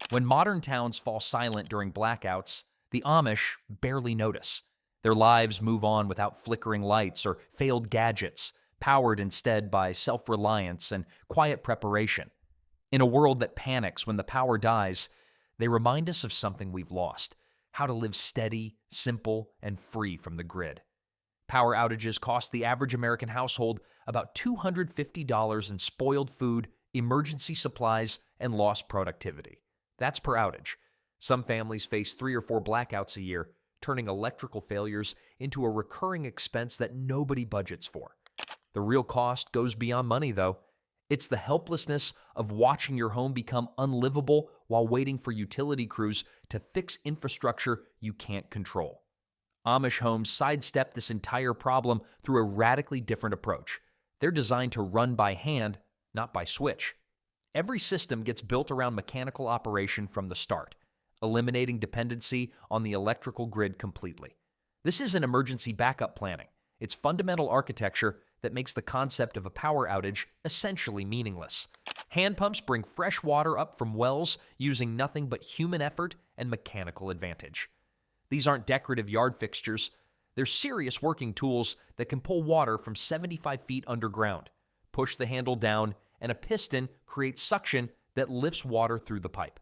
When modern towns fall silent during blackouts, the Amish barely notice. Their lives move on without flickering lights or failed gadgets, powered instead by self-reliance and quiet preparation. In a world that panics when the power dies, they remind us of something we've lost: how to live steady, simple, and free from the grid. Power outages cost the average American household about $250 in spoiled food, emergency supplies, and lost productivity. That's per outage. Some families face 3 or 4 blackouts a year, turning electrical failures into a recurring expense that nobody budgets for. The real cost goes beyond money, though. It's the helplessness of watching your home become unlivable while waiting for utility crews to fix infrastructure you can't control. Amish homes sidestep this entire problem through a radically different approach. They're designed to run by hand, not by switch. Every system gets built around mechanical operation from the start, eliminating dependency on the electrical grid completely. This isn't emergency backup planning. It's fundamental architecture that makes the concept of a power outage essentially meaningless. Hand pumps bring fresh water up from wells using nothing but human effort and mechanical advantage. These aren't decorative yard fixtures. They're serious working tools that can pull water from 75 feet underground. Push the handle down, and a piston creates suction that lifts water through the pipe.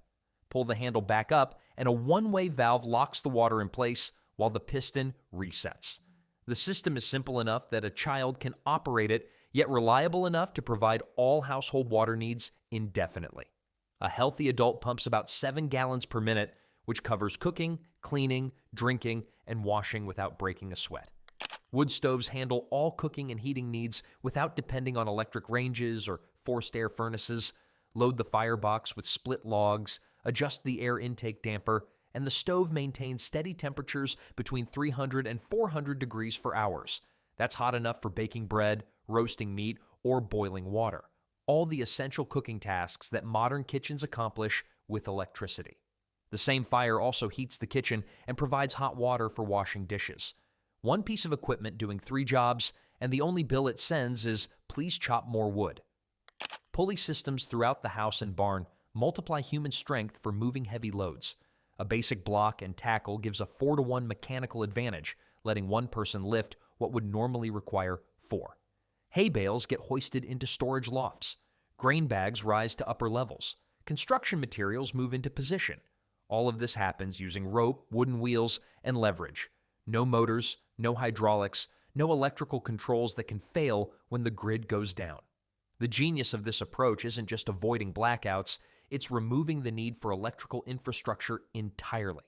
Pull the handle back up, and a one-way valve locks the water in place while the piston resets. The system is simple enough that a child can operate it, yet reliable enough to provide all household water needs indefinitely. A healthy adult pumps about 7 gallons per minute, which covers cooking, cleaning, drinking, and washing without breaking a sweat. Wood stoves handle all cooking and heating needs without depending on electric ranges or forced air furnaces. Load the firebox with split logs, adjust the air intake damper, and the stove maintains steady temperatures between 300 and 400 degrees for hours. That's hot enough for baking bread, roasting meat, or boiling water. All the essential cooking tasks that modern kitchens accomplish with electricity. The same fire also heats the kitchen and provides hot water for washing dishes. One piece of equipment doing 3 jobs, and the only bill it sends is, "Please chop more wood." Pulley systems throughout the house and barn multiply human strength for moving heavy loads. A basic block and tackle gives a 4-to-1 mechanical advantage, letting one person lift what would normally require 4. Hay bales get hoisted into storage lofts. Grain bags rise to upper levels. Construction materials move into position. All of this happens using rope, wooden wheels, and leverage. No motors, no hydraulics, no electrical controls that can fail when the grid goes down. The genius of this approach isn't just avoiding blackouts, it's removing the need for electrical infrastructure entirely.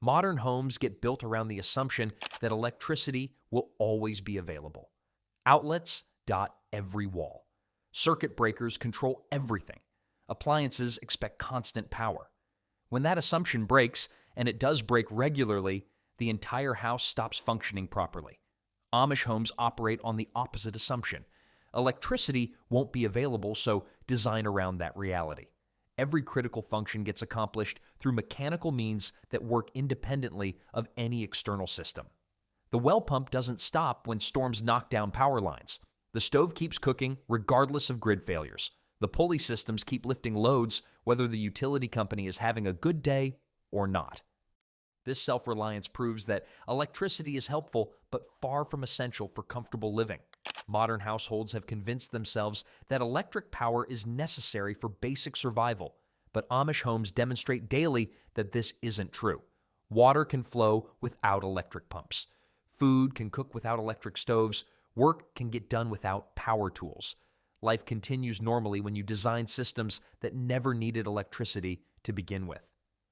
Modern homes get built around the assumption that electricity will always be available. Outlets dot every wall. Circuit breakers control everything. Appliances expect constant power. When that assumption breaks, and it does break regularly, the entire house stops functioning properly. Amish homes operate on the opposite assumption. Electricity won't be available, so design around that reality. Every critical function gets accomplished through mechanical means that work independently of any external system. The well pump doesn't stop when storms knock down power lines. The stove keeps cooking regardless of grid failures. The pulley systems keep lifting loads whether the utility company is having a good day or not. This self-reliance proves that electricity is helpful but far from essential for comfortable living. Modern households have convinced themselves that electric power is necessary for basic survival, but Amish homes demonstrate daily that this isn't true. Water can flow without electric pumps. Food can cook without electric stoves. Work can get done without power tools. Life continues normally when you design systems that never needed electricity to begin with.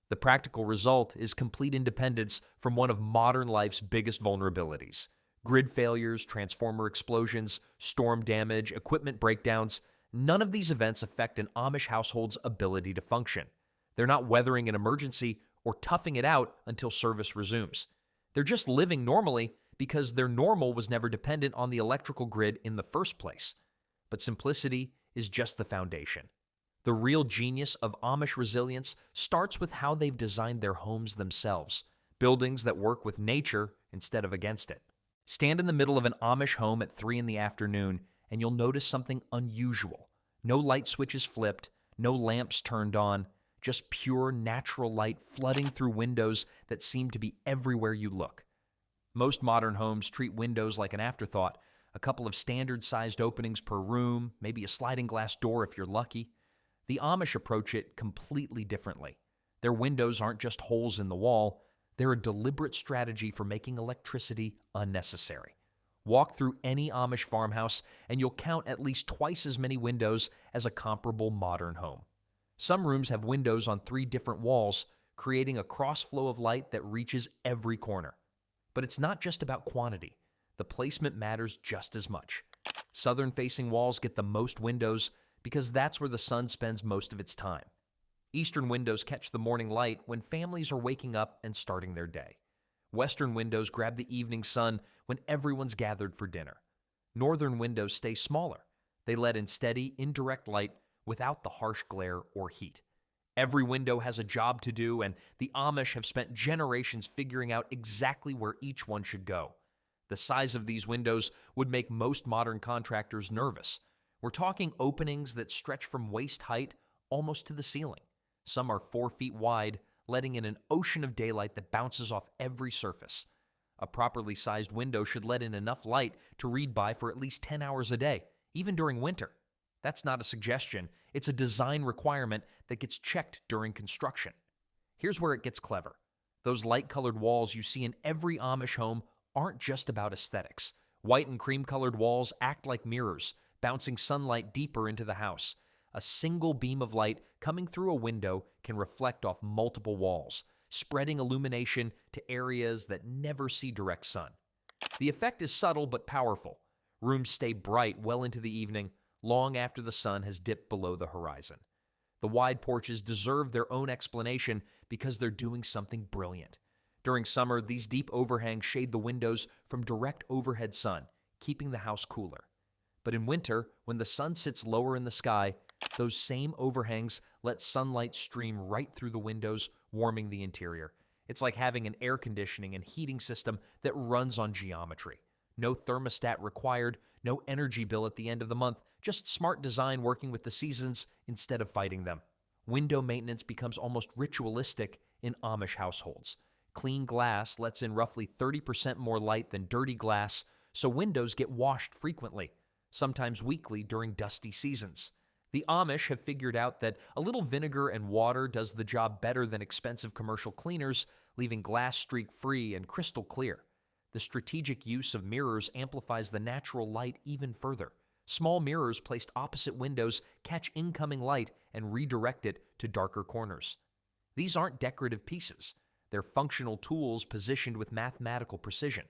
The practical result is complete independence from one of modern life's biggest vulnerabilities. Grid failures, transformer explosions, storm damage, equipment breakdowns, none of these events affect an Amish household's ability to function. They're not weathering an emergency or toughing it out until service resumes. They're just living normally because their normal was never dependent on the electrical grid in the first place. But simplicity is just the foundation. The real genius of Amish resilience starts with how they've designed their homes themselves, buildings that work with nature instead of against it. Stand in the middle of an Amish home at 3 in the afternoon, and you'll notice something unusual. No light switches flipped, no lamps turned on, just pure natural light flooding through windows that seem to be everywhere you look. Most modern homes treat windows like an afterthought, a couple of standard-sized openings per room, maybe a sliding glass door if you're lucky. The Amish approach it completely differently. Their windows aren't just holes in the wall, they're a deliberate strategy for making electricity unnecessary. Walk through any Amish farmhouse and you'll count at least twice as many windows as a comparable modern home. Some rooms have windows on 3 different walls, creating a cross-flow of light that reaches every corner. But it's not just about quantity. The placement matters just as much. Southern-facing walls get the most windows because that's where the sun spends most of its time. Eastern windows catch the morning light when families are waking up and starting their day. Western windows grab the evening sun when everyone's gathered for dinner. Northern windows stay smaller. They let in steady, indirect light without the harsh glare or heat. Every window has a job to do, and the Amish have spent generations figuring out exactly where each one should go. The size of these windows would make most modern contractors nervous. We're talking openings that stretch from waist height almost to the ceiling. Some are 4 feet wide, letting in an ocean of daylight that bounces off every surface. A properly sized window should let in enough light to read by for at least 10 hours a day, even during winter. That's not a suggestion, it's a design requirement that gets checked during construction. Here's where it gets clever. Those light-colored walls you see in every Amish home aren't just about aesthetics. White and cream-colored walls act like mirrors, bouncing sunlight deeper into the house. A single beam of light coming through a window can reflect off multiple walls, spreading illumination to areas that never see direct sun. The effect is subtle but powerful. Rooms stay bright well into the evening, long after the sun has dipped below the horizon. The wide porches deserve their own explanation because they're doing something brilliant. During summer, these deep overhangs shade the windows from direct overhead sun, keeping the house cooler. But in winter, when the sun sits lower in the sky, those same overhangs let sunlight stream right through the windows, warming the interior. It's like having an air conditioning and heating system that runs on geometry. No thermostat required, no energy bill at the end of the month, just smart design working with the seasons instead of fighting them. Window maintenance becomes almost ritualistic in Amish households. Clean glass lets in roughly 30% more light than dirty glass, so windows get washed frequently, sometimes weekly during dusty seasons. The Amish have figured out that a little vinegar and water does the job better than expensive commercial cleaners, leaving glass streak-free and crystal clear. The strategic use of mirrors amplifies the natural light even further. Small mirrors placed opposite windows catch incoming light and redirect it to darker corners. These aren't decorative pieces. They're functional tools positioned with mathematical precision.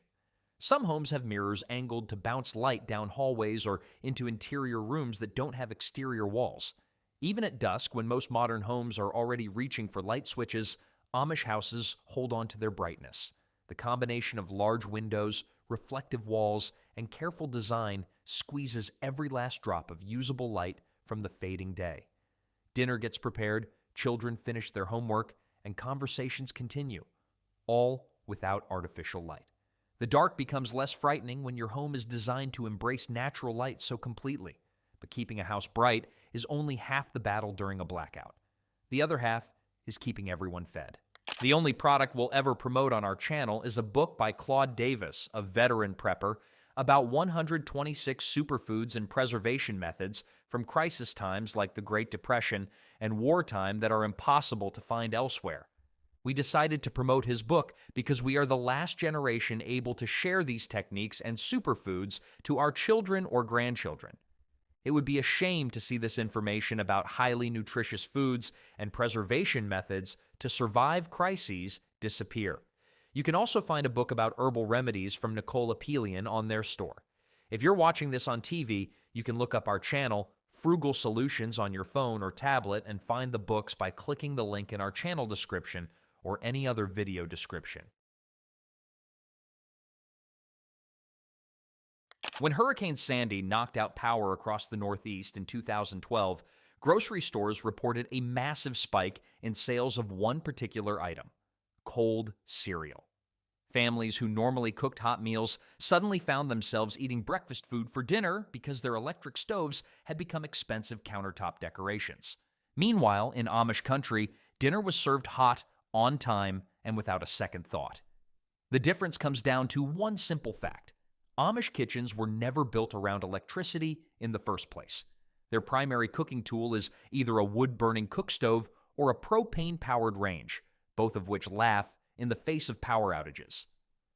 Some homes have mirrors angled to bounce light down hallways or into interior rooms that don't have exterior walls. Even at dusk, when most modern homes are already reaching for light switches, Amish houses hold on to their brightness. The combination of large windows, reflective walls, and careful design squeezes every last drop of usable light from the fading day. Dinner gets prepared, children finish their homework, and conversations continue, all without artificial light. The dark becomes less frightening when your home is designed to embrace natural light so completely. But keeping a house bright is only half the battle during a blackout. The other half is keeping everyone fed. The only product we'll ever promote on our channel is a book by Claude Davis, a veteran prepper, about 126 superfoods and preservation methods from crisis times like the Great Depression and wartime that are impossible to find elsewhere. We decided to promote his book because we are the last generation able to share these techniques and superfoods to our children or grandchildren. It would be a shame to see this information about highly nutritious foods and preservation methods to survive crises disappear. You can also find a book about herbal remedies from Nicole Apelian on their store. If you're watching this on TV, you can look up our channel, Frugal Solutions, on your phone or tablet and find the books by clicking the link in our channel description or any other video description. When Hurricane Sandy knocked out power across the Northeast in 2012, grocery stores reported a massive spike in sales of one particular item: cold cereal. Families who normally cooked hot meals suddenly found themselves eating breakfast food for dinner because their electric stoves had become expensive countertop decorations. Meanwhile, in Amish country, dinner was served hot, on time, and without a second thought. The difference comes down to one simple fact. Amish kitchens were never built around electricity in the first place. Their primary cooking tool is either a wood-burning cook stove or a propane-powered range, both of which laugh in the face of power outages.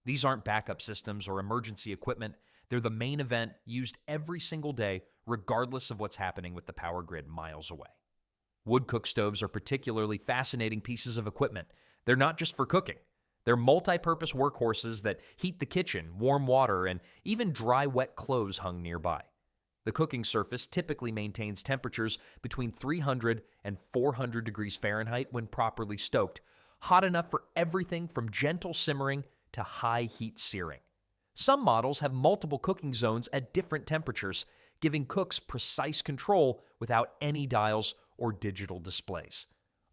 These aren't backup systems or emergency equipment. They're the main event used every single day, regardless of what's happening with the power grid miles away. Wood cook stoves are particularly fascinating pieces of equipment. They're not just for cooking. They're multi-purpose workhorses that heat the kitchen, warm water, and even dry, wet clothes hung nearby. The cooking surface typically maintains temperatures between 300 and 400 degrees Fahrenheit when properly stoked, hot enough for everything from gentle simmering to high heat searing. Some models have multiple cooking zones at different temperatures, giving cooks precise control without any dials or digital displays.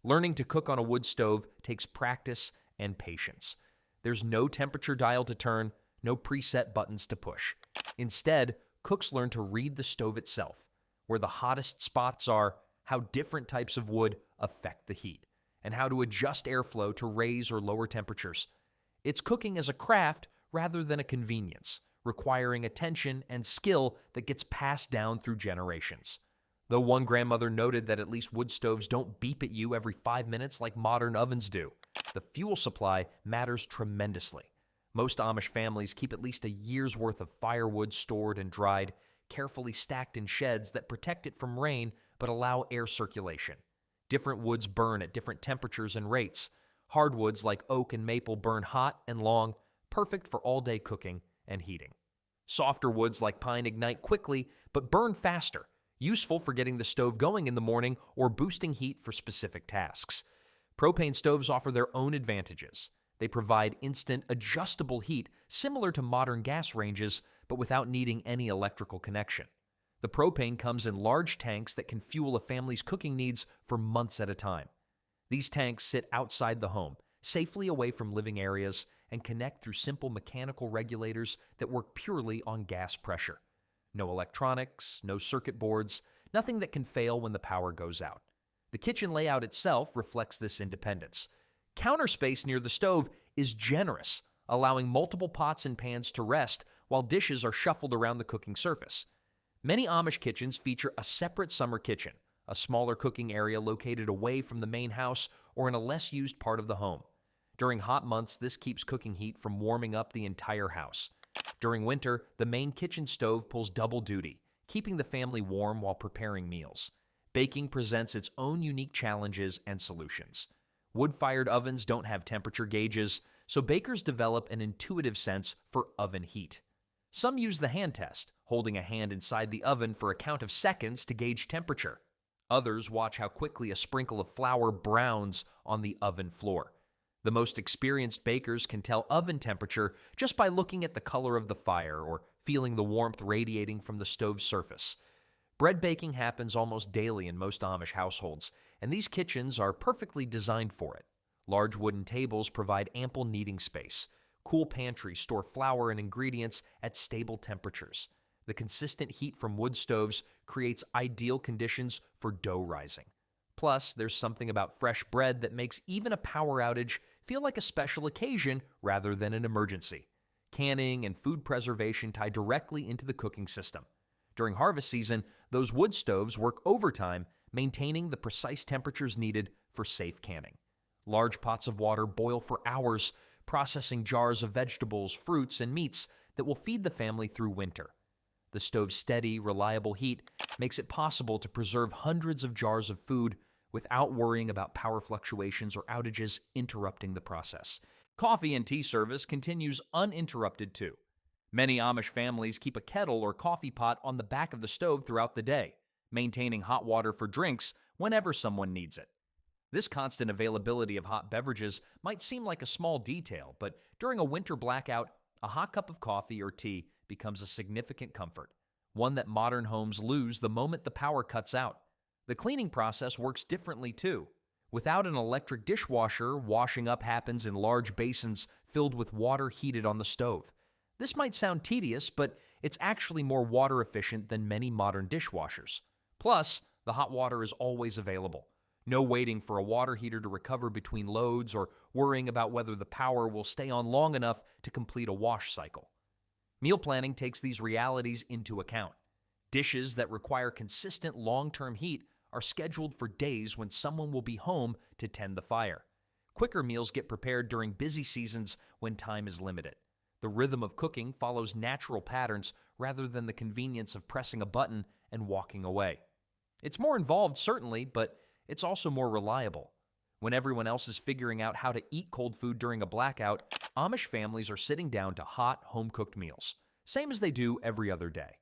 Learning to cook on a wood stove takes practice and patience. There's no temperature dial to turn, no preset buttons to push. Instead, cooks learn to read the stove itself, where the hottest spots are, how different types of wood affect the heat, and how to adjust airflow to raise or lower temperatures. It's cooking as a craft rather than a convenience, requiring attention and skill that gets passed down through generations. Though one grandmother noted that at least wood stoves don't beep at you every 5 minutes like modern ovens do, the fuel supply matters tremendously. Most Amish families keep at least a year's worth of firewood stored and dried, carefully stacked in sheds that protect it from rain but allow air circulation. Different woods burn at different temperatures and rates. Hardwoods like oak and maple burn hot and long, perfect for all-day cooking and heating. Softer woods like pine ignite quickly but burn faster, useful for getting the stove going in the morning or boosting heat for specific tasks. Propane stoves offer their own advantages. They provide instant, adjustable heat similar to modern gas ranges, but without needing any electrical connection. The propane comes in large tanks that can fuel a family's cooking needs for months at a time. These tanks sit outside the home, safely away from living areas, and connect through simple mechanical regulators that work purely on gas pressure. No electronics, no circuit boards, nothing that can fail when the power goes out. The kitchen layout itself reflects this independence. Counter space near the stove is generous, allowing multiple pots and pans to rest while dishes are shuffled around the cooking surface. Many Amish kitchens feature a separate summer kitchen, a smaller cooking area located away from the main house or in a less used part of the home. During hot months, this keeps cooking heat from warming up the entire house. During winter, the main kitchen stove pulls double duty, keeping the family warm while preparing meals. Baking presents its own unique challenges and solutions. Wood-fired ovens don't have temperature gauges, so bakers develop an intuitive sense for oven heat. Some use the hand test, holding a hand inside the oven for a count of seconds to gauge temperature. Others watch how quickly a sprinkle of flour browns on the oven floor. The most experienced bakers can tell oven temperature just by looking at the color of the fire or feeling the warmth radiating from the stove's surface. Bread baking happens almost daily in most Amish households, and these kitchens are perfectly designed for it. Large wooden tables provide ample kneading space. Cool pantries store flour and ingredients at stable temperatures. The consistent heat from wood stoves creates ideal conditions for dough rising. Plus, there's something about fresh bread that makes even a power outage feel like a special occasion rather than an emergency. Canning and food preservation tie directly into the cooking system. During harvest season, those wood stoves work overtime, maintaining the precise temperatures needed for safe canning. Large pots of water boil for hours, processing jars of vegetables, fruits, and meats that will feed the family through winter. The stove's steady, reliable heat makes it possible to preserve hundreds of jars of food without worrying about power fluctuations or outages interrupting the process. Coffee and tea service continues uninterrupted too. Many Amish families keep a kettle or coffee pot on the back of the stove throughout the day, maintaining hot water for drinks whenever someone needs it. This constant availability of hot beverages might seem like a small detail, but during a winter blackout, a hot cup of coffee or tea becomes a significant comfort, one that modern homes lose the moment the power cuts out. The cleaning process works differently too. Without an electric dishwasher, washing up happens in large basins filled with water heated on the stove. This might sound tedious, but it's actually more water efficient than many modern dishwashers. Plus, the hot water is always available, No waiting for a water heater to recover between loads or worrying about whether the power will stay on long enough to complete a wash cycle. Meal planning takes these realities into account. Dishes that require consistent long-term heat are scheduled for days when someone will be home to tend the fire. Quicker meals get prepared during busy seasons when time is limited. The rhythm of cooking follows natural patterns rather than the convenience of pressing a button and walking away. It's more involved, certainly, but it's also more reliable. When everyone else is figuring out how to eat cold food during a blackout, Amish families are sitting down to hot, home-cooked meals, same as they do every other day.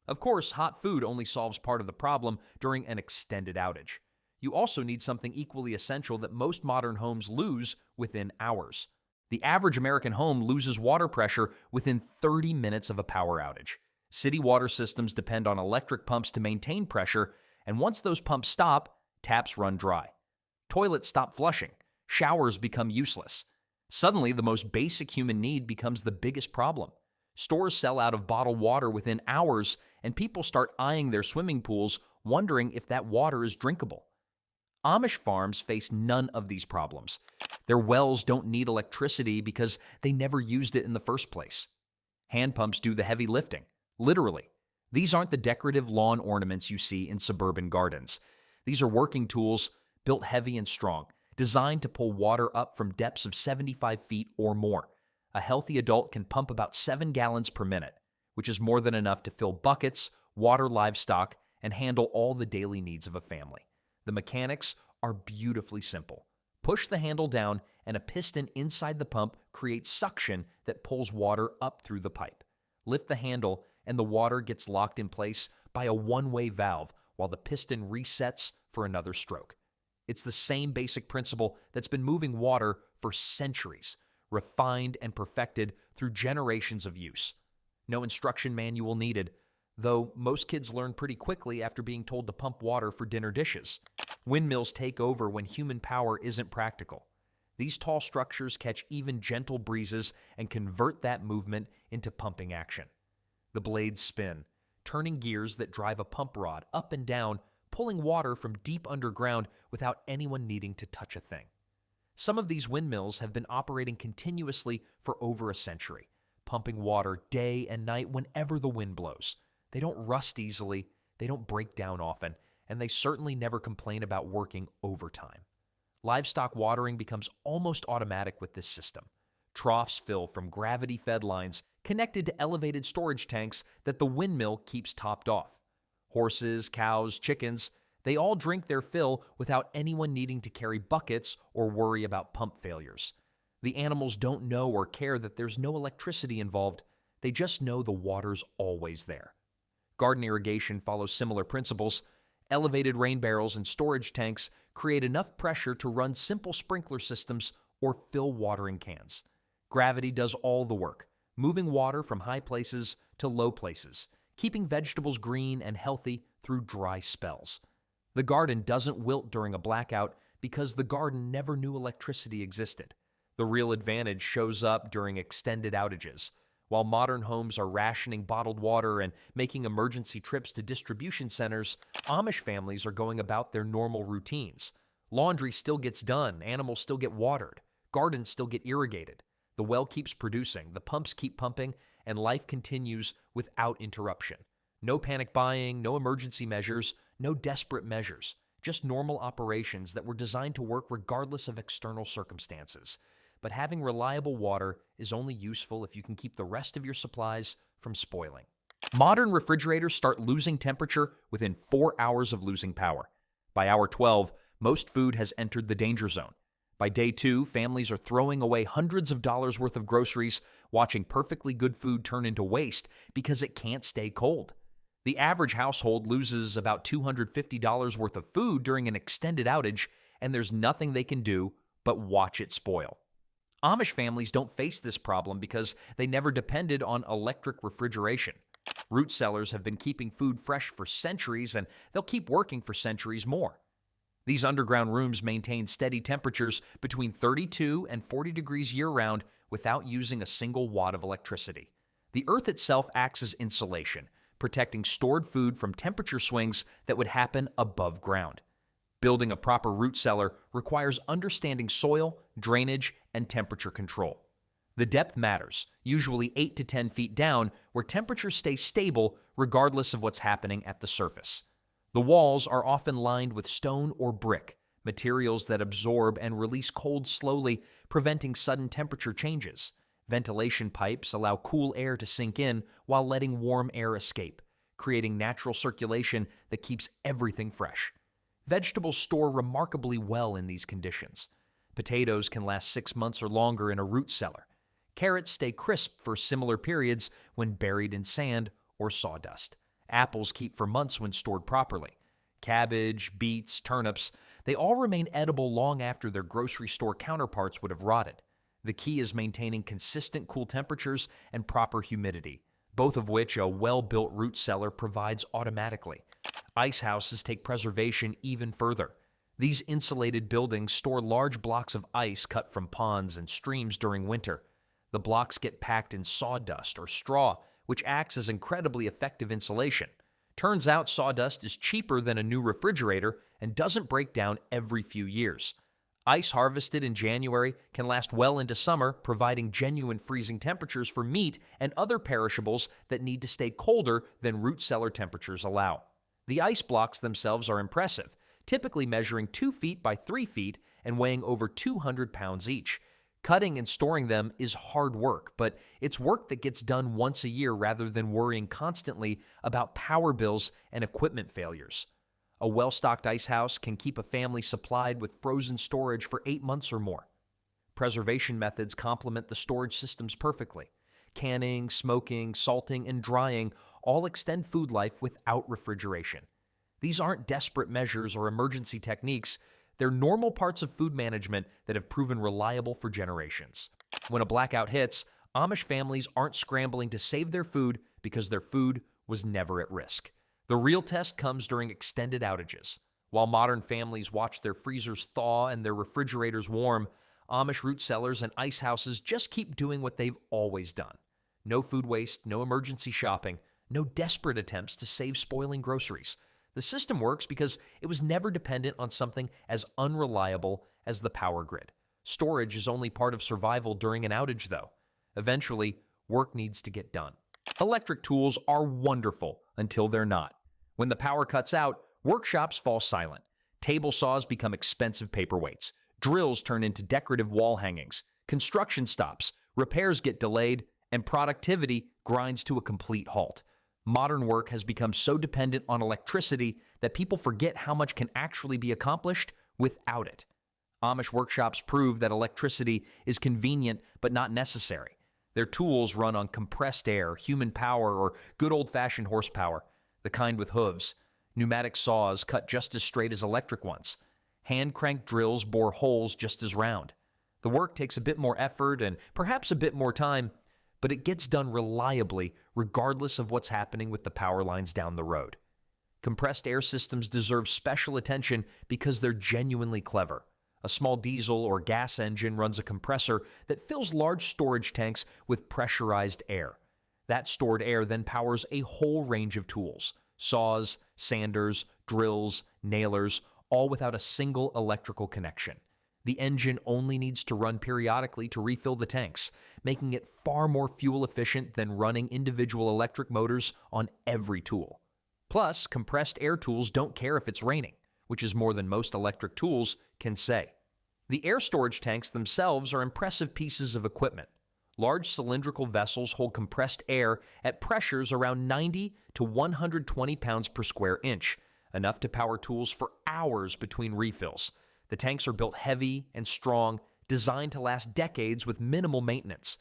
Of course, hot food only solves part of the problem during an extended outage. You also need something equally essential that most modern homes lose within hours. The average American home loses water pressure within 30 minutes of a power outage. City water systems depend on electric pumps to maintain pressure, and once those pumps stop, taps run dry. Toilets stop flushing. Showers become useless. Suddenly, the most basic human need becomes the biggest problem. Stores sell out of bottled water within hours, and people start eyeing their swimming pools, wondering if that water is drinkable. Amish farms face none of these problems. Their wells don't need electricity because they never used it in the first place. Hand pumps do the heavy lifting, literally. These aren't the decorative lawn ornaments you see in suburban gardens. These are working tools built heavy and strong, designed to pull water up from depths of 75 feet or more. A healthy adult can pump about 7 gallons per minute, which is more than enough to fill buckets, water livestock, and handle all the daily needs of a family. The mechanics are beautifully simple. Push the handle down, and a piston inside the pump creates suction that pulls water up through the pipe. Lift the handle, and the water gets locked in place by a one-way valve while the piston resets for another stroke. It's the same basic principle that's been moving water for centuries, refined and perfected through generations of use. No instruction manual needed, though most kids learn pretty quickly after being told to pump water for dinner dishes. Windmills take over when human power isn't practical. These tall structures catch even gentle breezes and convert that movement into pumping action. The blades spin, turning gears that drive a pump rod up and down, pulling water from deep underground without anyone needing to touch a thing. Some of these windmills have been operating continuously for over a century, pumping water day and night whenever the wind blows. They don't rust easily, they don't break down often, and they certainly never complain about working overtime. Livestock watering becomes almost automatic with this system. Troughs fill from gravity-fed lines connected to elevated storage tanks that the windmill keeps topped off. Horses, cows, chickens, they all drink their fill without anyone needing to carry buckets or worry about pump failures. The animals don't know or care that there's no electricity involved. They just know the water's always there. Garden irrigation follows similar principles. Elevated rain barrels and storage tanks create enough pressure to run simple sprinkler systems or fill watering cans. Gravity does all the work, moving water from high places to low places, keeping vegetables green and healthy through dry spells. The garden doesn't wilt during a blackout because the garden never knew electricity existed. The real advantage shows up during extended outages. While modern homes are rationing bottled water and making emergency trips to distribution centers, Amish families are going about their normal routines. Laundry still gets done, animals still get watered, gardens still get irrigated. The well keeps producing, the pumps keep pumping, and life continues without interruption. No panic buying, no emergency measures, no desperate measures. Just normal operations that were designed to work regardless of external circumstances. But having reliable water is only useful if you can keep the rest of your supplies from spoiling. Modern refrigerators start losing temperature within 4 hours of losing power. By hour 12, most food has entered the danger zone. By day 2, families are throwing away hundreds of dollars worth of groceries, watching perfectly good food turn into waste because it can't stay cold. The average household loses about $250 worth of food during an extended outage, and there's nothing they can do but watch it spoil. Amish families don't face this problem because they never depended on electric refrigeration. Root cellars have been keeping food fresh for centuries, and they'll keep working for centuries more. These underground rooms maintain steady temperatures between 32 and 40 degrees year-round without using a single watt of electricity. The earth itself acts as insulation, protecting stored food from temperature swings that would happen above ground. Building a proper root cellar requires understanding soil, drainage, and temperature control. The depth matters, usually 8 to 10 feet down, where temperatures stay stable regardless of what's happening at the surface. The walls are often lined with stone or brick, materials that absorb and release cold slowly, preventing sudden temperature changes. Ventilation pipes allow cool air to sink in while letting warm air escape, creating natural circulation that keeps everything fresh. Vegetables store remarkably well in these conditions. Potatoes can last 6 months or longer in a root cellar. Carrots stay crisp for similar periods when buried in sand or sawdust. Apples keep for months when stored properly. Cabbage, beets, turnips, they all remain edible long after their grocery store counterparts would have rotted. The key is maintaining consistent cool temperatures and proper humidity, both of which a well-built root cellar provides automatically. Ice houses take preservation even further. These insulated buildings store large blocks of ice cut from ponds and streams during winter. The blocks get packed in sawdust or straw, which acts as incredibly effective insulation. Turns out sawdust is cheaper than a new refrigerator and doesn't break down every few years. Ice harvested in January can last well into summer, providing genuine freezing temperatures for meat and other perishables that need to stay colder than root cellar temperatures allow. The ice blocks themselves are impressive, typically measuring 2 feet by 3 feet and weighing over 200 pounds each. Cutting and storing them is hard work, but it's work that gets done once a year rather than worrying constantly about power bills and equipment failures. A well-stocked ice house can keep a family supplied with frozen storage for 8 months or more. Preservation methods complement the storage systems perfectly. Canning, smoking, salting, and drying all extend food life without refrigeration. These aren't desperate measures or emergency techniques. They're normal parts of food management that have proven reliable for generations. When a blackout hits, Amish families aren't scrambling to save their food because their food was never at risk. The real test comes during extended outages. While modern families watch their freezers thaw and their refrigerators warm, Amish root cellars and ice houses just keep doing what they've always done. No food waste, no emergency shopping, no desperate attempts to save spoiling groceries. The system works because it was never dependent on something as unreliable as the power grid. Storage is only part of survival during an outage, though. Eventually, work needs to get done. Electric tools are wonderful until they're not. When the power cuts out, workshops fall silent. Table saws become expensive paperweights. Drills turn into decorative wall hangings. Construction stops. Repairs get delayed. And productivity grinds to a complete halt. Modern work has become so dependent on electricity that people forget how much can actually be accomplished without it. Amish workshops prove that electricity is convenient but not necessary. Their tools run on compressed air, human power, or good old-fashioned horsepower, the kind with hooves. Pneumatic saws cut just as straight as electric ones. Hand-cranked drills bore holes just as round. The work takes a bit more effort and perhaps a bit more time, but it gets done reliably regardless of what's happening with the power lines down the road. Compressed air systems deserve special attention because they're genuinely clever. A small diesel or gas engine runs a compressor that fills large storage tanks with pressurized air. That stored air then powers a whole range of tools: saws, sanders, drills, nailers, all without a single electrical connection. The engine only needs to run periodically to refill the tanks, making it far more fuel efficient than running individual electric motors on every tool. Plus, compressed air tools don't care if it's raining, which is more than most electric tools can say. The air storage tanks themselves are impressive pieces of equipment. Large cylindrical vessels hold compressed air at pressures around 90 to 120 pounds per square inch, enough to power tools for hours between refills. The tanks are built heavy and strong, designed to last decades with minimal maintenance.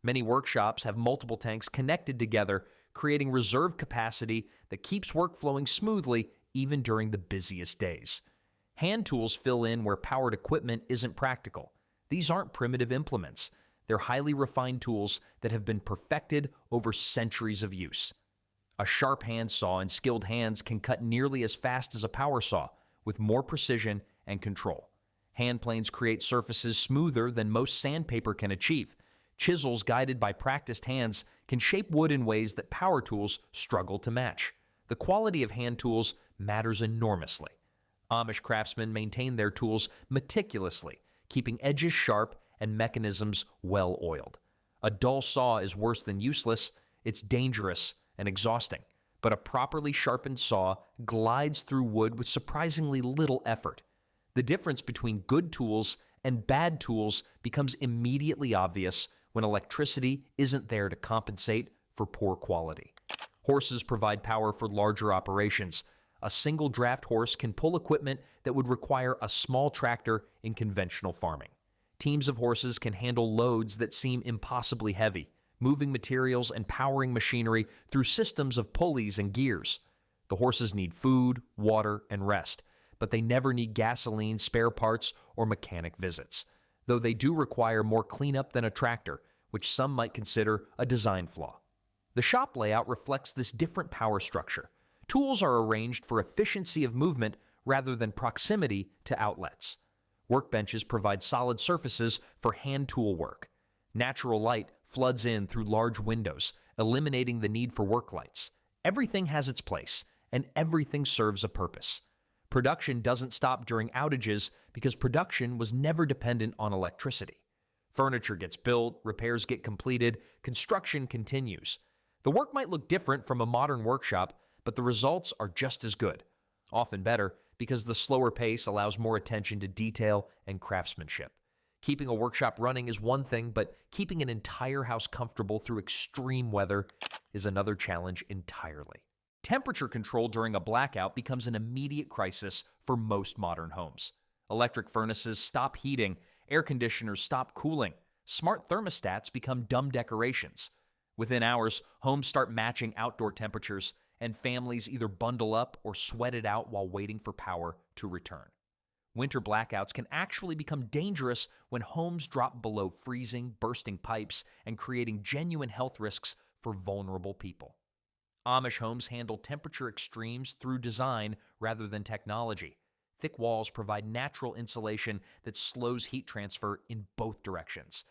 Many workshops have multiple tanks connected together, creating reserve capacity that keeps work flowing smoothly even during the busiest days. Hand tools fill in where powered equipment isn't practical. These aren't primitive implements. They're highly refined tools that have been perfected over centuries of use. A sharp handsaw in skilled hands can cut nearly as fast as a power saw, with more precision and control. Hand planes create surfaces smoother than most sandpaper can achieve. Chisels guided by practiced hands can shape wood in ways that power tools struggle to match. The quality of hand tools matters enormously. Amish craftsmen maintain their tools meticulously, keeping edges sharp and mechanisms well oiled. A dull saw is worse than useless, it's dangerous and exhausting. But a properly sharpened saw glides through wood with surprisingly little effort. The difference between good tools and bad tools becomes immediately obvious when electricity isn't there to compensate for poor quality. Horses provide power for larger operations. A single draft horse can pull equipment that would require a small tractor in conventional farming. Teams of horses can handle loads that seem impossibly heavy, moving materials and powering machinery through systems of pulleys and gears. The horses need food, water, and rest, but they never need gasoline, spare parts, or mechanic visits, though they do require more cleanup than a tractor, which some might consider a design flaw. The shop layout reflects this different power structure. Tools are arranged for efficiency of movement rather than proximity to outlets. Workbenches provide solid surfaces for hand tool work. Natural light floods in through large windows, eliminating the need for work lights. Everything has its place, and everything serves a purpose. Production doesn't stop during outages because production was never dependent on electricity. Furniture gets built, repairs get completed, construction continues. The work might look different from a modern workshop, but the results are just as good. Often better, because the slower pace allows more attention to detail and craftsmanship. Keeping a workshop running is one thing, but keeping an entire house comfortable through extreme weather is another challenge entirely. Temperature control during a blackout becomes an immediate crisis for most modern homes. Electric furnaces stop heating, air conditioners stop cooling, smart thermostats become dumb decorations. Within hours, homes start matching outdoor temperatures, and families either bundle up or sweat it out while waiting for power to return. Winter blackouts can actually become dangerous when homes drop below freezing, bursting pipes, and creating genuine health risks for vulnerable people. Amish homes handle temperature extremes through design rather than technology. Thick walls provide natural insulation that slows heat transfer in both directions.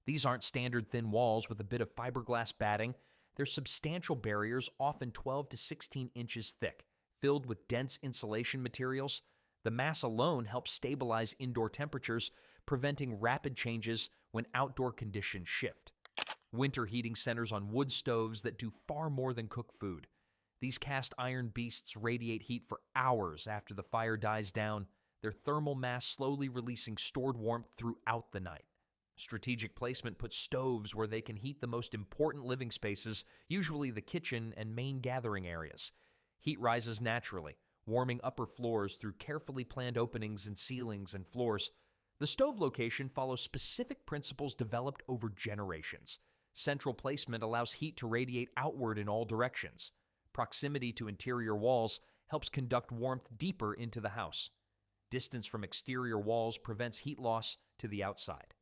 These aren't standard thin walls with a bit of fiberglass batting. They're substantial barriers, often 12 to 16 inches thick, filled with dense insulation materials. The mass alone helps stabilize indoor temperatures, preventing rapid changes when outdoor conditions shift. Winter heating centers on wood stoves that do far more than cook food. These cast iron beasts radiate heat for hours after the fire dies down, their thermal mass slowly releasing stored warmth throughout the night. Strategic placement puts stoves where they can heat the most important living spaces, usually the kitchen and main gathering areas. Heat rises naturally, warming upper floors through carefully planned openings in ceilings and floors. The stove location follows specific principles developed over generations. Central placement allows heat to radiate outward in all directions. Proximity to interior walls helps conduct warmth deeper into the house. Distance from exterior walls prevents heat loss to the outside.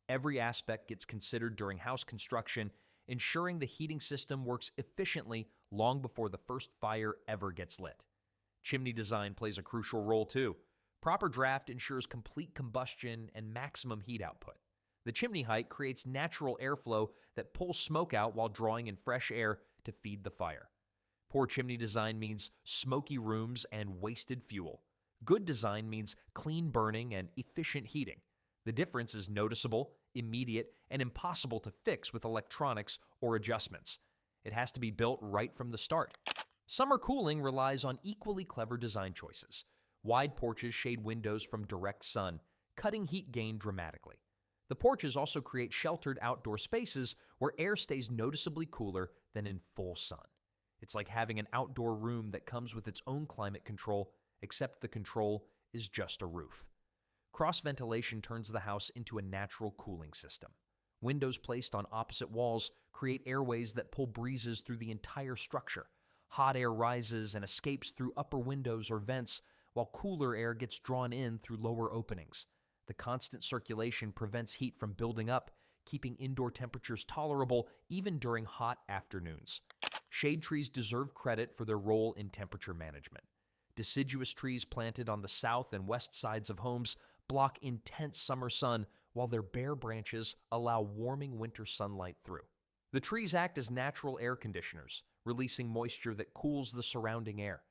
Every aspect gets considered during house construction, ensuring the heating system works efficiently long before the first fire ever gets lit. Chimney design plays a crucial role too. Proper draft ensures complete combustion and maximum heat output. The chimney height creates natural airflow that pulls smoke out while drawing in fresh air to feed the fire. Poor chimney design means smoky rooms and wasted fuel. Good design means clean burning and efficient heating. The difference is noticeable, immediate, and impossible to fix with electronics or adjustments. It has to be built right from the start. Summer cooling relies on equally clever design choices. Wide porches shade windows from direct sun, cutting heat gain dramatically. The porches also create sheltered outdoor spaces where air stays noticeably cooler than in full sun. It's like having an outdoor room that comes with its own climate control, except the control is just a roof. Cross ventilation turns the house into a natural cooling system. Windows placed on opposite walls create airways that pull breezes through the entire structure. Hot air rises and escapes through upper windows or vents, while cooler air gets drawn in through lower openings. The constant circulation prevents heat from building up, keeping indoor temperatures tolerable even during hot afternoons. Shade trees deserve credit for their role in temperature management. Deciduous trees planted on the south and west sides of homes block intense summer sun, while their bare branches allow warming winter sunlight through. The trees act as natural air conditioners, releasing moisture that cools the surrounding air.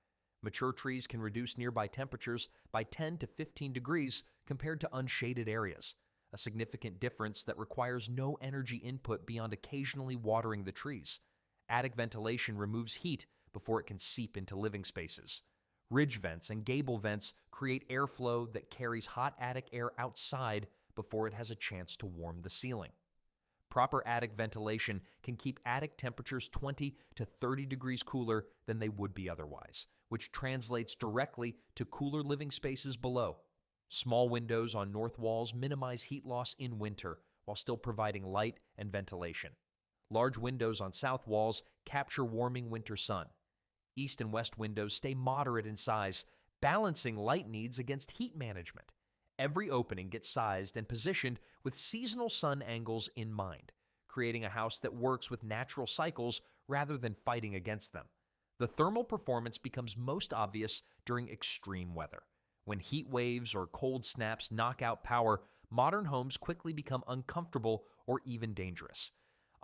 Mature trees can reduce nearby temperatures by 10 to 15 degrees compared to unshaded areas, a significant difference that requires no energy input beyond occasionally watering the trees. Attic ventilation removes heat before it can seep into living spaces. Ridge vents and gable vents create airflow that carries hot attic air outside before it has a chance to warm the ceiling. Proper attic ventilation can keep attic temperatures 20 to 30 degrees cooler than they would be otherwise, which translates directly to cooler living spaces below. Small windows on north walls minimize heat loss in winter while still providing light and ventilation. Large windows on south walls capture warming winter sun. East and west windows stay moderate in size, balancing light needs against heat management. Every opening gets sized and positioned with seasonal sun angles in mind, creating a house that works with natural cycles rather than fighting against them. The thermal performance becomes most obvious during extreme weather. When heat waves or cold snaps knock out power, modern homes quickly become uncomfortable or even dangerous.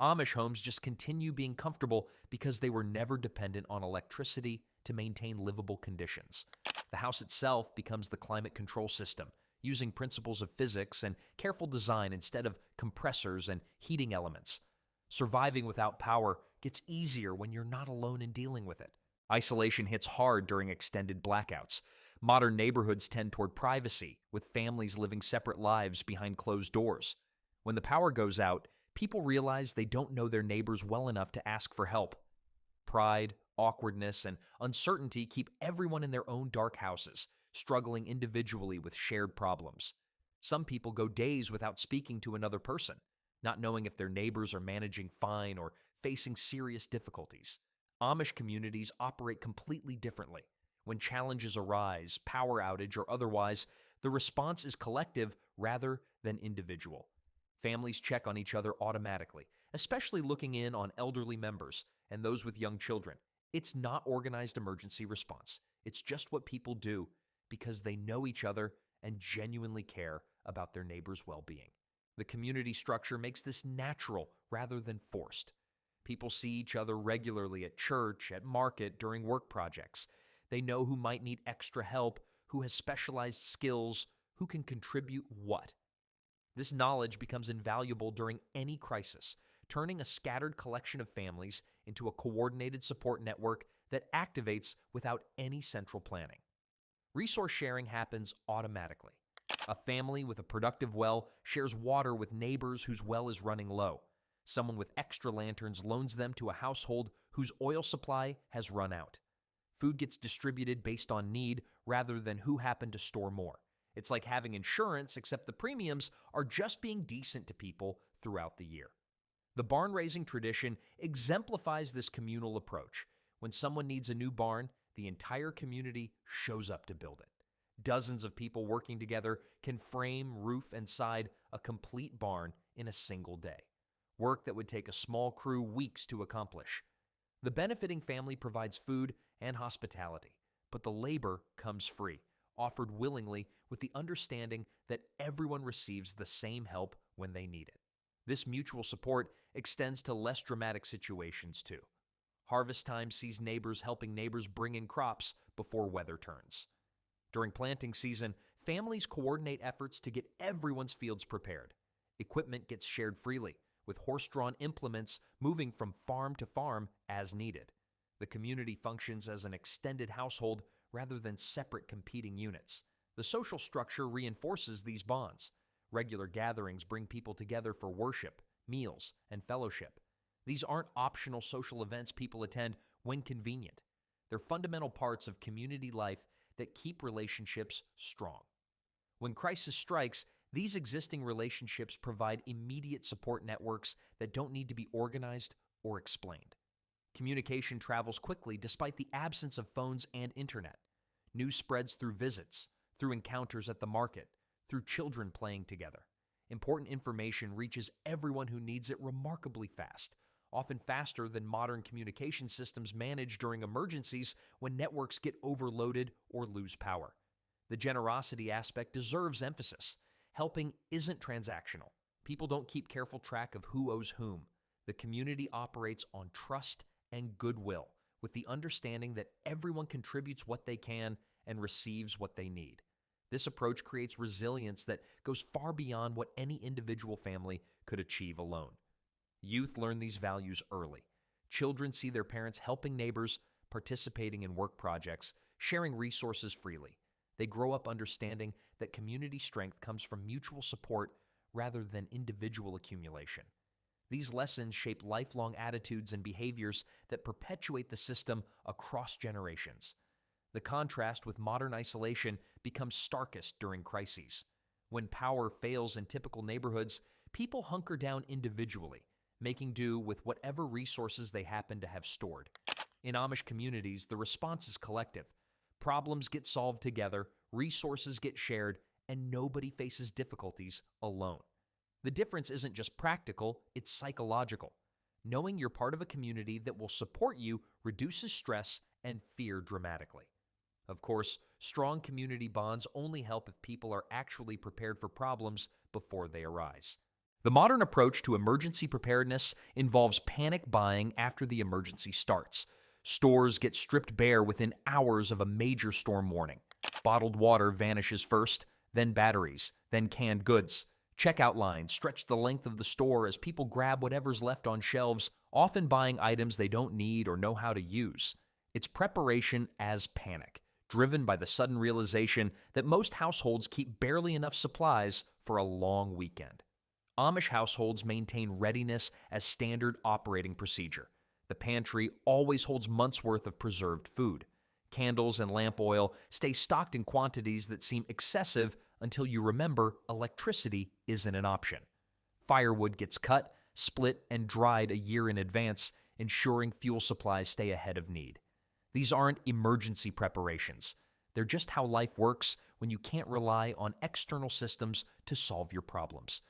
Amish homes just continue being comfortable because they were never dependent on electricity to maintain livable conditions. The house itself becomes the climate control system, using principles of physics and careful design instead of compressors and heating elements. Surviving without power gets easier when you're not alone in dealing with it. Isolation hits hard during extended blackouts. Modern neighborhoods tend toward privacy, with families living separate lives behind closed doors. When the power goes out, people realize they don't know their neighbors well enough to ask for help. Pride, awkwardness, and uncertainty keep everyone in their own dark houses, struggling individually with shared problems. Some people go days without speaking to another person, not knowing if their neighbors are managing fine or facing serious difficulties. Amish communities operate completely differently. When challenges arise, power outage or otherwise, the response is collective rather than individual. Families check on each other automatically, especially looking in on elderly members and those with young children. It's not organized emergency response. It's just what people do because they know each other and genuinely care about their neighbors' well-being. The community structure makes this natural rather than forced. People see each other regularly at church, at market, during work projects. They know who might need extra help, who has specialized skills, who can contribute what. This knowledge becomes invaluable during any crisis, turning a scattered collection of families into a coordinated support network that activates without any central planning. Resource sharing happens automatically. A family with a productive well shares water with neighbors whose well is running low. Someone with extra lanterns loans them to a household whose oil supply has run out. Food gets distributed based on need rather than who happened to store more. It's like having insurance, except the premiums are just being decent to people throughout the year. The barn raising tradition exemplifies this communal approach. When someone needs a new barn, the entire community shows up to build it. Dozens of people working together can frame, roof, and side a complete barn in a single day. Work that would take a small crew weeks to accomplish. The benefiting family provides food and hospitality, but the labor comes free, offered willingly with the understanding that everyone receives the same help when they need it. This mutual support extends to less dramatic situations too. Harvest time sees neighbors helping neighbors bring in crops before weather turns. During planting season, families coordinate efforts to get everyone's fields prepared. Equipment gets shared freely, with horse-drawn implements moving from farm to farm as needed. The community functions as an extended household rather than separate competing units. The social structure reinforces these bonds. Regular gatherings bring people together for worship, meals, and fellowship. These aren't optional social events people attend when convenient. They're fundamental parts of community life that keep relationships strong. When crisis strikes, these existing relationships provide immediate support networks that don't need to be organized or explained. Communication travels quickly despite the absence of phones and internet. News spreads through visits, through encounters at the market, through children playing together. Important information reaches everyone who needs it remarkably fast, often faster than modern communication systems manage during emergencies when networks get overloaded or lose power. The generosity aspect deserves emphasis. Helping isn't transactional. People don't keep careful track of who owes whom. The community operates on trust and goodwill, with the understanding that everyone contributes what they can and receives what they need. This approach creates resilience that goes far beyond what any individual family could achieve alone. Youth learn these values early. Children see their parents helping neighbors, participating in work projects, sharing resources freely. They grow up understanding that community strength comes from mutual support rather than individual accumulation. These lessons shape lifelong attitudes and behaviors that perpetuate the system across generations. The contrast with modern isolation becomes starkest during crises. When power fails in typical neighborhoods, people hunker down individually, making do with whatever resources they happen to have stored. In Amish communities, the response is collective. Problems get solved together, resources get shared, and nobody faces difficulties alone. The difference isn't just practical, it's psychological. Knowing you're part of a community that will support you reduces stress and fear dramatically. Of course, strong community bonds only help if people are actually prepared for problems before they arise. The modern approach to emergency preparedness involves panic buying after the emergency starts. Stores get stripped bare within hours of a major storm warning. Bottled water vanishes first, then batteries, then canned goods. Checkout lines stretch the length of the store as people grab whatever's left on shelves, often buying items they don't need or know how to use. It's preparation as panic, driven by the sudden realization that most households keep barely enough supplies for a long weekend. Amish households maintain readiness as standard operating procedure. The pantry always holds months' worth of preserved food. Candles and lamp oil stay stocked in quantities that seem excessive until you remember electricity isn't an option. Firewood gets cut, split, and dried a year in advance, ensuring fuel supplies stay ahead of need. These aren't emergency preparations. They're just how life works when you can't rely on external systems to solve your problems.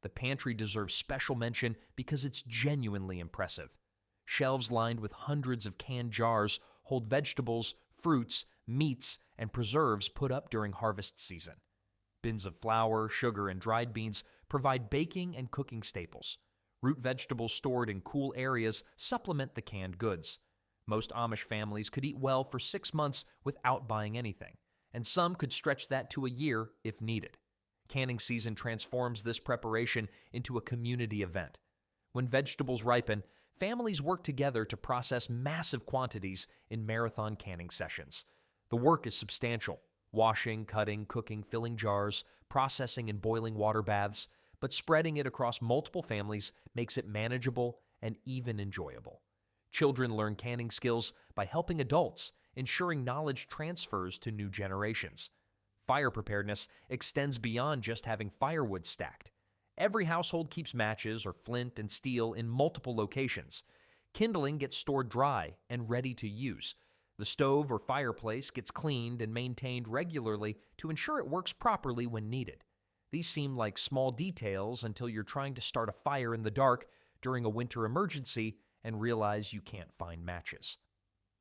The pantry deserves special mention because it's genuinely impressive. Shelves lined with hundreds of canned jars hold vegetables, fruits, meats, and preserves put up during harvest season. Bins of flour, sugar, and dried beans provide baking and cooking staples. Root vegetables stored in cool areas supplement the canned goods. Most Amish families could eat well for 6 months without buying anything, and some could stretch that to a year if needed. Canning season transforms this preparation into a community event. When vegetables ripen, families work together to process massive quantities in marathon canning sessions. The work is substantial: washing, cutting, cooking, filling jars, processing and boiling water baths, but spreading it across multiple families makes it manageable and even enjoyable. Children learn canning skills by helping adults, ensuring knowledge transfers to new generations. Fire preparedness extends beyond just having firewood stacked. Every household keeps matches or flint and steel in multiple locations. Kindling gets stored dry and ready to use. The stove or fireplace gets cleaned and maintained regularly to ensure it works properly when needed. These seem like small details until you're trying to start a fire in the dark during a winter emergency and realize you can't find matches.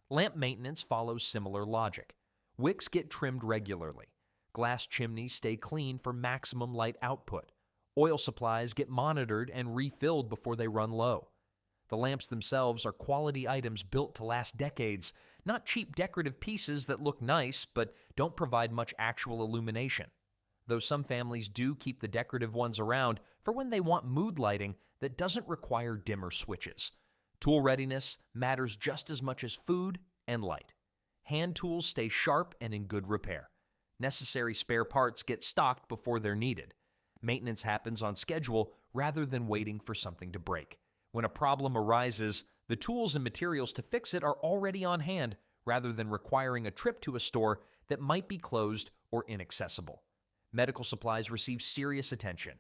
Lamp maintenance follows similar logic. Wicks get trimmed regularly. Glass chimneys stay clean for maximum light output. Oil supplies get monitored and refilled before they run low. The lamps themselves are quality items built to last decades, not cheap decorative pieces that look nice but don't provide much actual illumination. Though some families do keep the decorative ones around for when they want mood lighting that doesn't require dimmer switches. Tool readiness matters just as much as food and light. Hand tools stay sharp and in good repair. Necessary spare parts get stocked before they're needed. Maintenance happens on schedule rather than waiting for something to break. When a problem arises, the tools and materials to fix it are already on hand rather than requiring a trip to a store that might be closed or inaccessible. Medical supplies receive serious attention.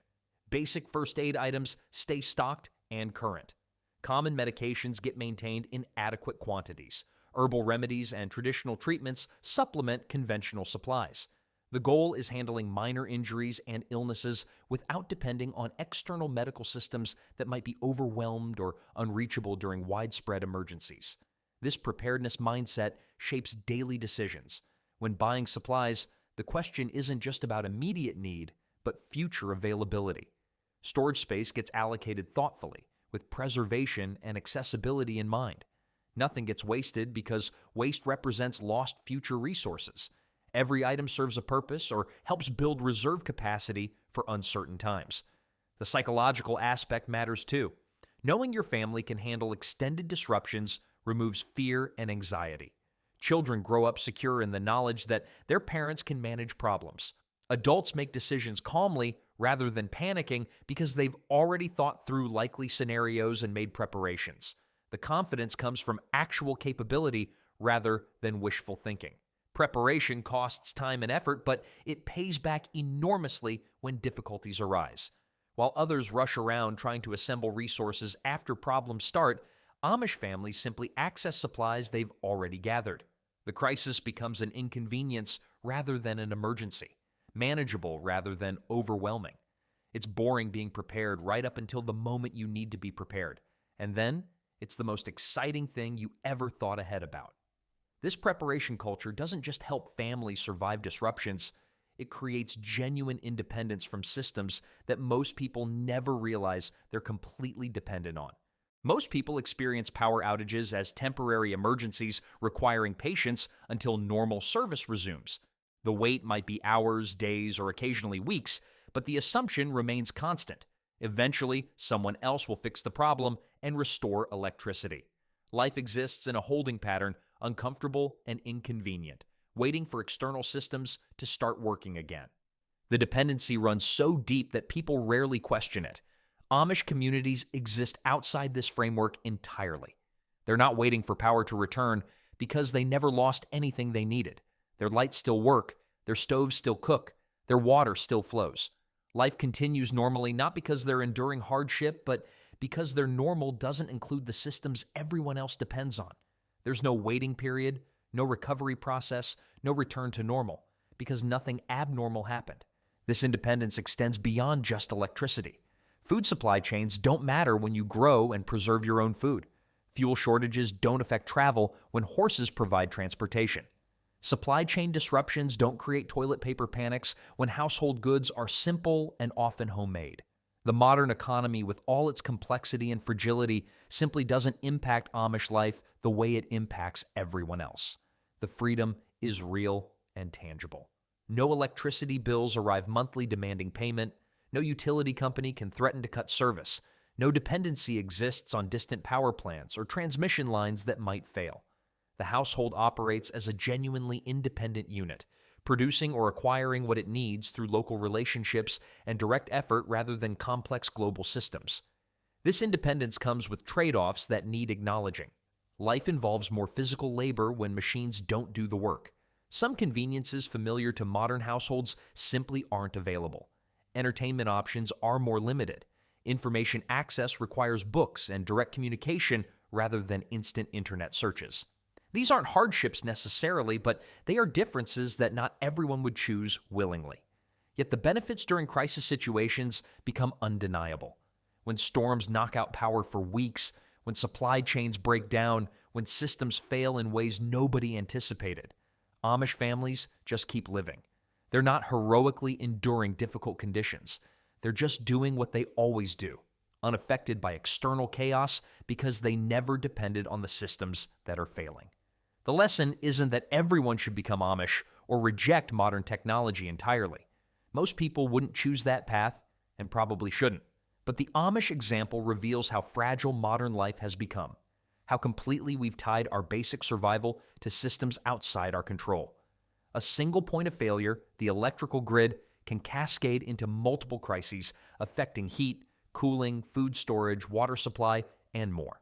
Basic first aid items stay stocked and current. Common medications get maintained in adequate quantities. Herbal remedies and traditional treatments supplement conventional supplies. The goal is handling minor injuries and illnesses without depending on external medical systems that might be overwhelmed or unreachable during widespread emergencies. This preparedness mindset shapes daily decisions. When buying supplies, the question isn't just about immediate need, but future availability. Storage space gets allocated thoughtfully, with preservation and accessibility in mind. Nothing gets wasted because waste represents lost future resources. Every item serves a purpose or helps build reserve capacity for uncertain times. The psychological aspect matters too. Knowing your family can handle extended disruptions removes fear and anxiety. Children grow up secure in the knowledge that their parents can manage problems. Adults make decisions calmly rather than panicking because they've already thought through likely scenarios and made preparations. The confidence comes from actual capability rather than wishful thinking. Preparation costs time and effort, but it pays back enormously when difficulties arise. While others rush around trying to assemble resources after problems start, Amish families simply access supplies they've already gathered. The crisis becomes an inconvenience rather than an emergency, manageable rather than overwhelming. It's boring being prepared right up until the moment you need to be prepared, and then it's the most exciting thing you ever thought ahead about. This preparation culture doesn't just help families survive disruptions, it creates genuine independence from systems that most people never realize they're completely dependent on. Most people experience power outages as temporary emergencies requiring patience until normal service resumes. The wait might be hours, days, or occasionally weeks, but the assumption remains constant. Eventually, someone else will fix the problem and restore electricity. Life exists in a holding pattern, uncomfortable and inconvenient, waiting for external systems to start working again. The dependency runs so deep that people rarely question it. Amish communities exist outside this framework entirely. They're not waiting for power to return because they never lost anything they needed. Their lights still work, their stoves still cook, their water still flows. Life continues normally not because they're enduring hardship, but because their normal doesn't include the systems everyone else depends on. There's no waiting period, no recovery process, no return to normal, because nothing abnormal happened. This independence extends beyond just electricity. Food supply chains don't matter when you grow and preserve your own food. Fuel shortages don't affect travel when horses provide transportation. Supply chain disruptions don't create toilet paper panics when household goods are simple and often homemade. The modern economy, with all its complexity and fragility, simply doesn't impact Amish life the way it impacts everyone else. The freedom is real and tangible. No electricity bills arrive monthly demanding payment. No utility company can threaten to cut service. No dependency exists on distant power plants or transmission lines that might fail. The household operates as a genuinely independent unit, producing or acquiring what it needs through local relationships and direct effort rather than complex global systems. This independence comes with trade-offs that need acknowledging. Life involves more physical labor when machines don't do the work. Some conveniences familiar to modern households simply aren't available. Entertainment options are more limited. Information access requires books and direct communication rather than instant internet searches. These aren't hardships necessarily, but they are differences that not everyone would choose willingly. Yet the benefits during crisis situations become undeniable. When storms knock out power for weeks, when supply chains break down, when systems fail in ways nobody anticipated, Amish families just keep living. They're not heroically enduring difficult conditions. They're just doing what they always do, unaffected by external chaos because they never depended on the systems that are failing. The lesson isn't that everyone should become Amish or reject modern technology entirely. Most people wouldn't choose that path and probably shouldn't. But the Amish example reveals how fragile modern life has become, how completely we've tied our basic survival to systems outside our control. A single point of failure, the electrical grid, can cascade into multiple crises affecting heat, cooling, food storage, water supply, and more.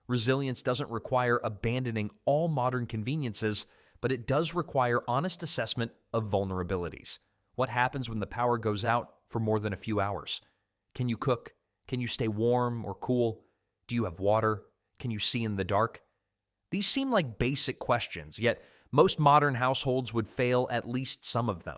Resilience doesn't require abandoning all modern conveniences, but it does require honest assessment of vulnerabilities. What happens when the power goes out for more than a few hours? Can you cook? Can you stay warm or cool? Do you have water? Can you see in the dark? These seem like basic questions, yet most modern households would fail at least some of them.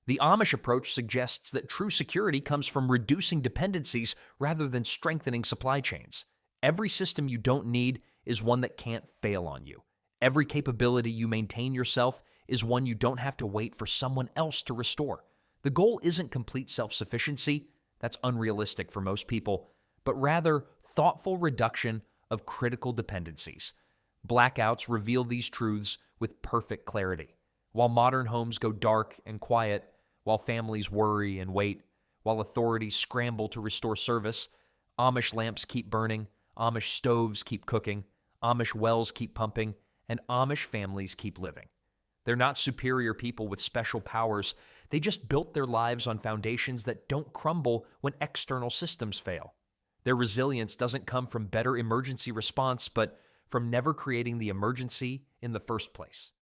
The Amish approach suggests that true security comes from reducing dependencies rather than strengthening supply chains. Every system you don't need is one that can't fail on you. Every capability you maintain yourself is one you don't have to wait for someone else to restore. The goal isn't complete self-sufficiency, that's unrealistic for most people, but rather thoughtful reduction of critical dependencies. Blackouts reveal these truths with perfect clarity. While modern homes go dark and quiet, while families worry and wait, while authorities scramble to restore service, Amish lamps keep burning, Amish stoves keep cooking, Amish wells keep pumping, and Amish families keep living. They're not superior people with special powers. They just built their lives on foundations that don't crumble when external systems fail. Their resilience doesn't come from better emergency response, but from never creating the emergency in the first place.